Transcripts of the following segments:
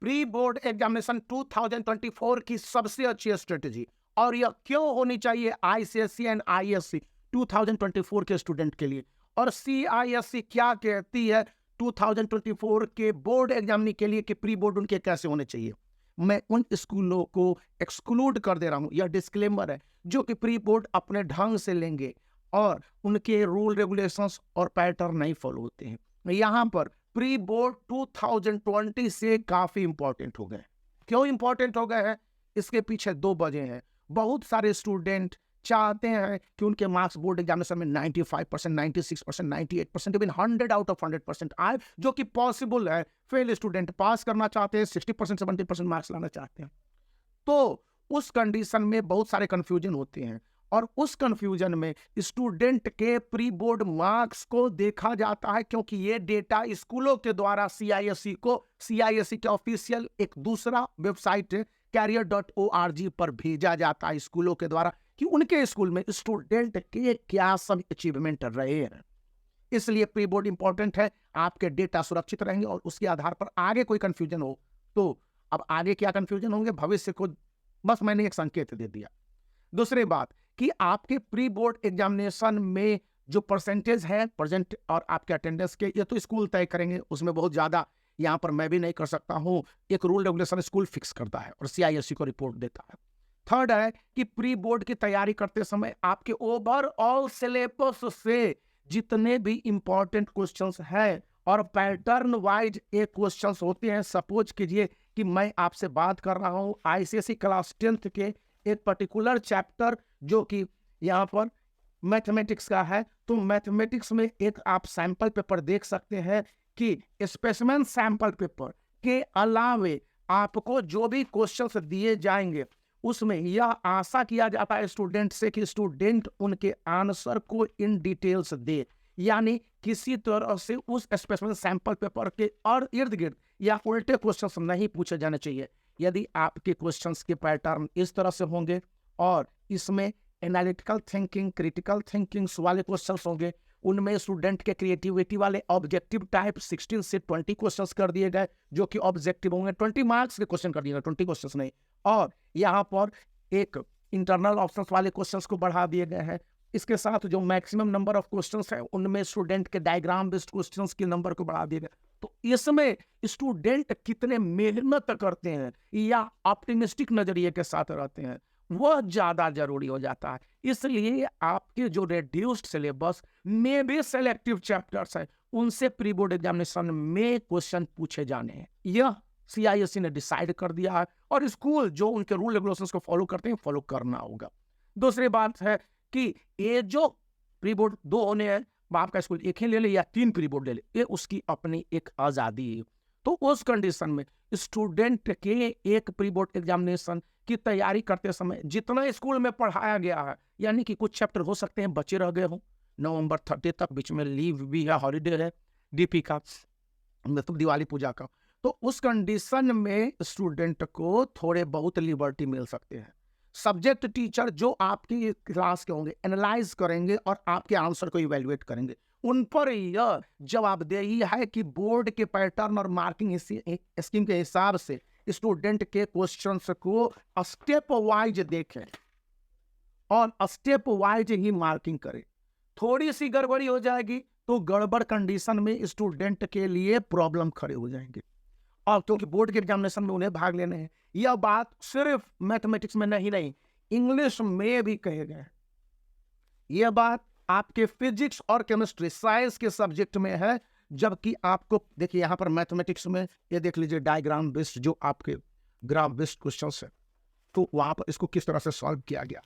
Pre board examination 2024 की सबसे अच्छी स्ट्रेटेजी, और यह क्यों होनी चाहिए आईसीएसई एंड आईएससी 2024 के स्टूडेंट के लिए, और सीआईएससी क्या कहती है 2024 के बोर्ड एग्जामिनी के लिए कि प्री बोर्ड उनके कैसे होने चाहिए। मैं उन स्कूलों को एक्सक्लूड कर दे रहा हूं, यह डिस्क्लेमर है, जो कि प्री बोर्ड अपने ढंग से लेंगे और उनके रूल रेगुलेशंस और पैटर्न नहीं फॉलो होते हैं। यहां पर प्री बोर्ड 2020 से काफी इंपॉर्टेंट हो गए। क्यों इंपॉर्टेंट हो गए हैं? इसके पीछे दो वजह हैं। बहुत सारे स्टूडेंट चाहते हैं कि उनके मार्क्स बोर्ड एग्जामिनेशन में 95%, 96%, 98%, इवन 100 आउट ऑफ 100% आए, जो कि पॉसिबल है। फेल स्टूडेंट पास करना चाहते हैं, 60%, 70% मार्क्स लाना चाहते हैं। तो उस कंडीशन में बहुत सारे कंफ्यूजन होते हैं, और उस कंफ्यूजन में स्टूडेंट के प्री बोर्ड मार्क्स को देखा जाता है, क्योंकि ये डेटा स्कूलों के द्वारा सीआईएससी के ऑफिशियल एक दूसरा वेबसाइट career.org पर भेजा जाता है स्कूलों के द्वारा कि उनके स्कूल में स्टूडेंट के क्या सब अचीवमेंट रहे हैं। इसलिए प्री बोर्ड इंपॉर्टेंट है, आपके डेटा सुरक्षित रहेंगे, और उसके आधार पर आगे कोई कंफ्यूजन हो तो अब आगे क्या कंफ्यूजन होंगे भविष्य को बस मैंने एक संकेत दे दिया। दूसरी बात कि आपके प्री बोर्ड एग्जामिनेशन में जो परसेंटेज है प्रेजेंट और आपके अटेंडेंस के, ये तो स्कूल तय करेंगे, उसमें बहुत ज्यादा यहाँ पर मैं भी नहीं कर सकता हूँ। एक रूल रेगुलेशन स्कूल फिक्स करता है और सीआईएससी को रिपोर्ट देता है। थर्ड है कि प्री बोर्ड की तैयारी करते समय आपके ओवरऑल सिलेबस से जितने भी इंपॉर्टेंट क्वेश्चंस हैं और पैटर्न वाइज एक क्वेश्चंस होते हैं। सपोज कीजिए कि मैं आपसे बात कर रहा हूं आईसीएसई क्लास 10th के एक पर्टिकुलर चैप्टर जो कि यहाँ पर मैथमेटिक्स का है, तो मैथमेटिक्स में एक आप सैंपल पेपर देख सकते हैं कि स्पेसिमेन सैंपल पेपर के अलावे आपको जो भी क्वेश्चंस दिए जाएंगे उसमें यह आशा किया जाता है स्टूडेंट से कि स्टूडेंट उनके आंसर को इन डिटेल्स दे, यानी किसी तरह से उस स्पेसिमेन सैंपल पेपर के और इर्द गिर्द या उल्टे क्वेश्चंस नहीं पूछे जाने चाहिए। यदि आपके क्वेश्चंस के पैटर्न इस तरह से होंगे और इसमें एनालिटिकल थिंकिंग, क्रिटिकल थिंकिंग वाले क्वेश्चंस होंगे, उनमें स्टूडेंट के क्रिएटिविटी वाले ऑब्जेक्टिव टाइप 16 से 20 क्वेश्चंस कर दिए गए जो कि ऑब्जेक्टिव होंगे, 20 मार्क्स के क्वेश्चन कर दिए गए, 20 क्वेश्चंस नहीं। और यहाँ पर एक इंटरनल ऑप्शंस वाले क्वेश्चंस को बढ़ा दिए गए हैं। इसके साथ जो मैक्सिमम नंबर ऑफ क्वेश्चंस है उनमें स्टूडेंट के डायग्राम बेस्ड क्वेश्चंस के नंबर को बढ़ा दिए गए। तो इसमें स्टूडेंट कितने मेहनत करते हैं या ऑप्टिमिस्टिक नजरिए के साथ रहते हैं वह ज्यादा जरूरी हो जाता है। इसलिए आपके जो रेड्यूस्ड सिलेबस में भी सेलेक्टिव चैप्टर्स है उनसे प्री बोर्ड एग्जामिनेशन में क्वेश्चन पूछे जाने हैं। यह सीआईएससी ने डिसाइड कर दिया है और स्कूल जो उनके रूल रेगुलेशंस को फॉलो करते हैं फॉलो करना होगा। दूसरी बात है कि ये जो प्री बोर्ड 2 होने हैं, आपका स्कूल एक ही ले ले या 3 प्री बोर्ड ले ले, ये उसकी अपनी एक आजादी है। तो उस कंडीशन में स्टूडेंट के एक प्री बोर्ड एग्जामिनेशन की तैयारी करते समय जितना स्कूल में पढ़ाया गया है, यानी कि कुछ चैप्टर हो सकते हैं बचे रह गए हों, नवंबर 30 तक बीच में लीव भी है, हॉलीडे है डीपी का, मतलब दिवाली पूजा का, तो उस कंडीशन में स्टूडेंट को थोड़े बहुत लिबर्टी मिल सकते हैं। सब्जेक्ट टीचर जो आपकी क्लास के होंगे एनालाइज करेंगे और आपके आंसर को इवेल्युएट करेंगे, उन पर यह जवाबदेही है कि बोर्ड के पैटर्न और मार्किंग स्कीम के हिसाब से स्टूडेंट के क्वेश्चंस को स्टेप वाइज देखें और स्टेप वाइज ही मार्किंग करें। थोड़ी सी गड़बड़ी हो जाएगी तो गड़बड़ कंडीशन में स्टूडेंट के लिए प्रॉब्लम खड़े हो जाएंगे, और क्योंकि बोर्ड के एग्जामिनेशन में उन्हें भाग लेने हैं। यह बात सिर्फ मैथमेटिक्स में नहीं इंग्लिश में भी कहे गए। यह बात आपके फिजिक्स और केमिस्ट्री साइंस के सब्जेक्ट में है, जबकि आपको देखिए यहाँ पर मैथमेटिक्स में ये देख लीजिए डायग्राम बेस्ड जो आपके ग्राफ बेस्ड क्वेश्चंस है, तो वहां पर इसको किस तरह से सॉल्व किया गया।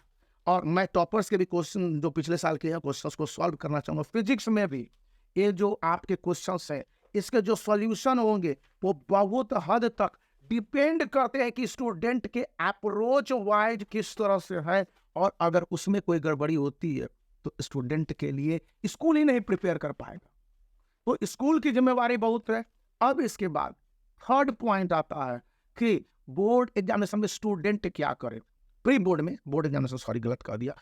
और मैं टॉपर्स के भी क्वेश्चन जो पिछले साल के हैं क्वेश्चंस को सॉल्व करना चाहूंगा। फिजिक्स में भी ये जो आपके क्वेश्चंस हैं इसके जो सॉल्यूशन होंगे वो बहुत हद तक डिपेंड करते हैं कि स्टूडेंट के अप्रोच वाइज किस तरह से है, और अगर उसमें कोई गड़बड़ी होती है तो स्टूडेंट के लिए स्कूल ही नहीं प्रिपेयर कर पाएगा। तो स्कूल की जिम्मेवारी बहुत है। अब इसके बाद थर्ड पॉइंट आता है कि बोर्ड एग्जामिनेशन में स्टूडेंट क्या करे। प्री बोर्ड में, बोर्ड एग्जामिनेशन सॉरी गलत कर दिया,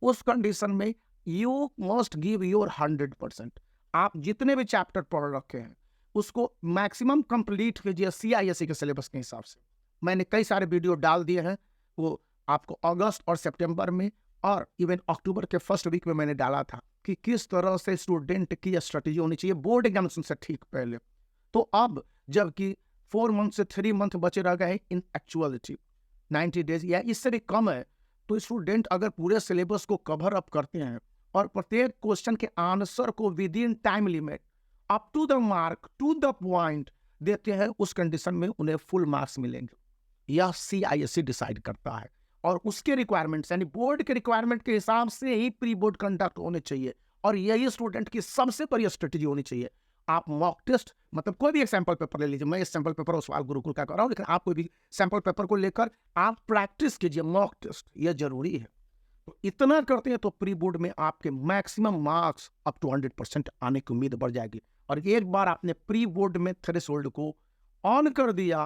उस कंडीशन में यू मस्ट गिव योर 100%। आप जितने भी चैप्टर पढ़ रखे हैं उसको मैक्सिमम कंप्लीट कीजिए CISE के सिलेबस के हिसाब से। मैंने कई सारे वीडियो डाल दिए हैं, वो आपको अगस्त और सितंबर में और इवन अक्टूबर के फर्स्ट वीक में मैंने डाला था कि किस तरह से स्टूडेंट की स्ट्रेटेजी होनी चाहिए बोर्ड एग्जामिनेशन से ठीक पहले। तो अब जबकि 4 मंथ से 3 मंथ बचे रह गए इन एक्चुअलिटी 90 डेज या इससे भी कम है, तो स्टूडेंट अगर पूरे सिलेबस को कवर अप करते हैं और प्रत्येक क्वेश्चन के आंसर को within time limit up to the mark to the point देते हैं, उस कंडीशन में उन्हें फुल मार्क्स मिलेंगे। यह CISE डिसाइड करता है और उसके रिक्वायरमेंट्स यानी बोर्ड के रिक्वायरमेंट के हिसाब से ही प्री बोर्ड कंडक्ट होने चाहिए और यही स्टूडेंट की सबसे बड़ी स्ट्रेटेजी होनी चाहिए। आप मॉक टेस्ट मतलब कोई भी एक सैंपल पेपर ले लीजिए, मैं इस सैंपल पेपर सवाल गुरुकुल का कर रहा हूँ, लेकिन आप कोई भी सैंपल पेपर को लेकर आप प्रैक्टिस कीजिए मॉक टेस्ट, यह जरूरी है। तो इतना करते हैं तो प्री बोर्ड में आपके मैक्सिमम मार्क्स अप टू 100% आने की उम्मीद बढ़ जाएगी। और एक बार आपने प्री बोर्ड में थ्रेशोल्ड को ऑन कर दिया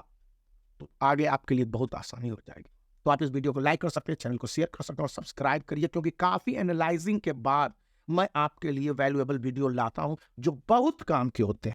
तो आगे आपके लिए बहुत आसानी हो जाएगी। तो आप इस वीडियो को लाइक कर सकते हैं, चैनल को शेयर कर सकते हैं और सब्सक्राइब करिए, क्योंकि काफ़ी एनालाइजिंग के बाद मैं आपके लिए वैल्यूएबल वीडियो लाता हूं जो बहुत काम के होते हैं।